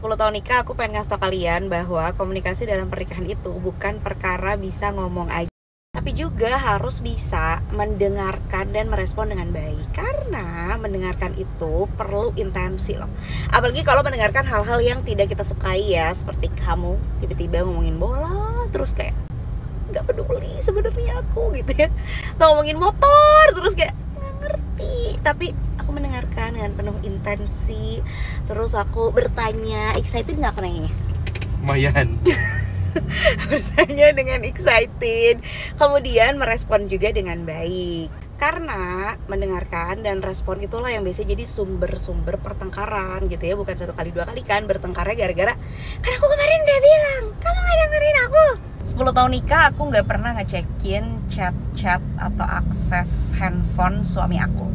10 tahun nikah aku pengen ngasih tau kalian bahwa komunikasi dalam pernikahan itu bukan perkara bisa ngomong aja, tapi juga harus bisa mendengarkan dan merespon dengan baik. Karena mendengarkan itu perlu intensi loh. Apalagi kalau mendengarkan hal-hal yang tidak kita sukai ya, seperti kamu tiba-tiba ngomongin bola terus kayak nggak peduli sebenarnya aku gitu ya, atau ngomongin motor terus kayak nggak ngerti, tapi aku mendengarkan dengan penuh intensi, terus aku bertanya, excited nggak aku nanya? Lumayan. Bertanya dengan excited, kemudian merespon juga dengan baik. Karena mendengarkan dan respon itulah yang biasanya jadi sumber-sumber pertengkaran gitu ya. Bukan satu kali dua kali kan bertengkarnya gara-gara kan aku kemarin udah bilang kamu gak dengerin aku. 10 tahun nikah aku gak pernah ngecekin chat-chat atau akses handphone suami aku.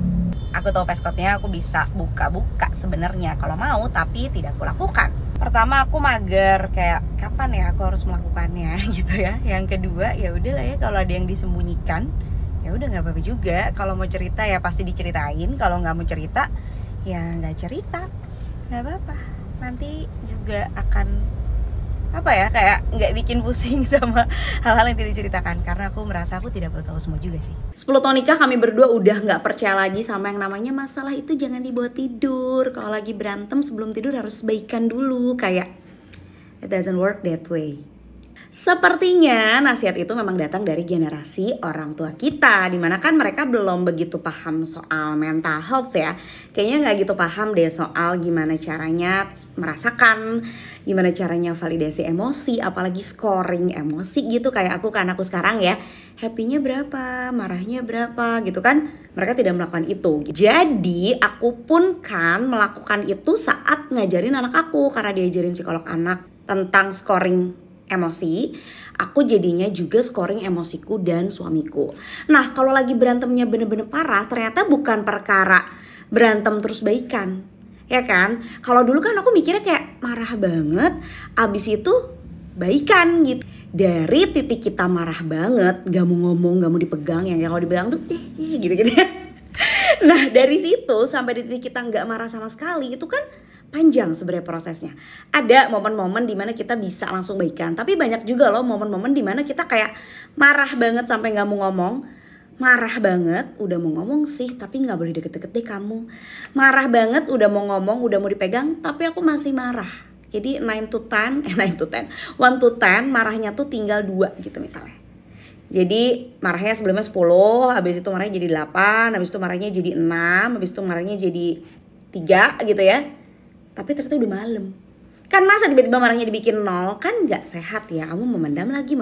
Aku tahu passcode-nya, aku bisa buka-buka sebenarnya kalau mau, tapi tidak aku lakukan. Pertama aku mager, kayak kapan ya aku harus melakukannya gitu ya. Yang kedua ya udahlah ya, kalau ada yang disembunyikan ya udah nggak apa-apa juga. Kalau mau cerita ya pasti diceritain, kalau nggak mau cerita ya nggak cerita, nggak apa-apa. Nanti juga akan apa ya, kayak nggak bikin pusing sama hal-hal yang tidak diceritakan, karena aku merasa aku tidak perlu tahu semua juga sih. 10 tahun nikah kami berdua udah nggak percaya lagi sama yang namanya masalah itu jangan dibawa tidur. Kalau lagi berantem sebelum tidur harus baikan dulu, kayak it doesn't work that way. Sepertinya nasihat itu memang datang dari generasi orang tua kita, dimana kan mereka belum begitu paham soal mental health ya. Kayaknya gak gitu paham deh soal gimana caranya merasakan, gimana caranya validasi emosi, apalagi scoring emosi gitu. Kayak aku kan, aku sekarang ya, happy-nya berapa, marahnya berapa gitu kan. Mereka tidak melakukan itu. Jadi aku pun kan melakukan itu saat ngajarin anak aku, karena diajarin psikolog anak tentang scoring emosi, aku jadinya juga scoring emosiku dan suamiku. Nah, kalau lagi berantemnya bener-bener parah, ternyata bukan perkara berantem terus baikan, ya kan? Kalau dulu kan aku mikirnya kayak marah banget, abis itu baikan gitu. Dari titik kita marah banget, gak mau ngomong, gak mau dipegang, yang kalau dipegang tuh gitu-gitu ya. Nah, dari situ sampai di titik kita gak marah sama sekali, itu kan panjang sebenarnya prosesnya. Ada momen-momen dimana kita bisa langsung baikan, tapi banyak juga loh momen-momen dimana kita kayak marah banget sampai gak mau ngomong. Marah banget, udah mau ngomong sih, tapi gak boleh deket-deket deh kamu. Marah banget, udah mau ngomong, udah mau dipegang, tapi aku masih marah. Jadi 1 to 10, marahnya tuh tinggal 2 gitu misalnya. Jadi marahnya sebelumnya 10, habis itu marahnya jadi 8, habis itu marahnya jadi 6, habis itu marahnya jadi 3 gitu ya. Tapi ternyata udah malam. Kan masa tiba-tiba marahnya dibikin 0, kan gak sehat ya. Kamu memendam lagi.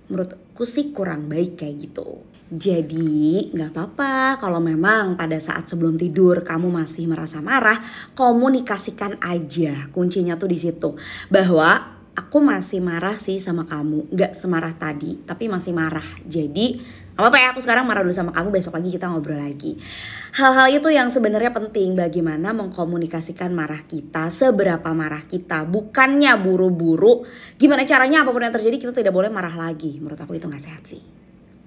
Menurutku sih kurang baik kayak gitu. Jadi gak apa-apa kalau memang pada saat sebelum tidur kamu masih merasa marah, komunikasikan aja. Kuncinya tuh di situ. Bahwa aku masih marah sih sama kamu, gak semarah tadi, tapi masih marah. Jadi apa ya, aku sekarang marah dulu sama kamu, besok pagi kita ngobrol lagi. Hal-hal itu yang sebenarnya penting, bagaimana mengkomunikasikan marah kita, seberapa marah kita. Bukannya buru-buru, gimana caranya apapun yang terjadi kita tidak boleh marah lagi. Menurut aku itu gak sehat sih.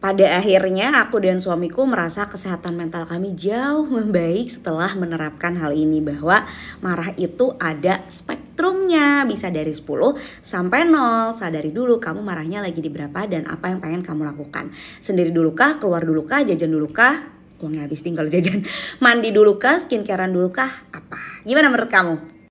Pada akhirnya aku dan suamiku merasa kesehatan mental kami jauh membaik setelah menerapkan hal ini, bahwa marah itu ada spektrumnya, bisa dari 10 sampai 0. Sadari dulu kamu marahnya lagi di berapa dan apa yang pengen kamu lakukan. Sendiri dulu kah, keluar dulu kah, jajan dulu kah, uangnya habis tinggal jajan, mandi dulu kah, skincarean dulu kah, apa? Gimana menurut kamu?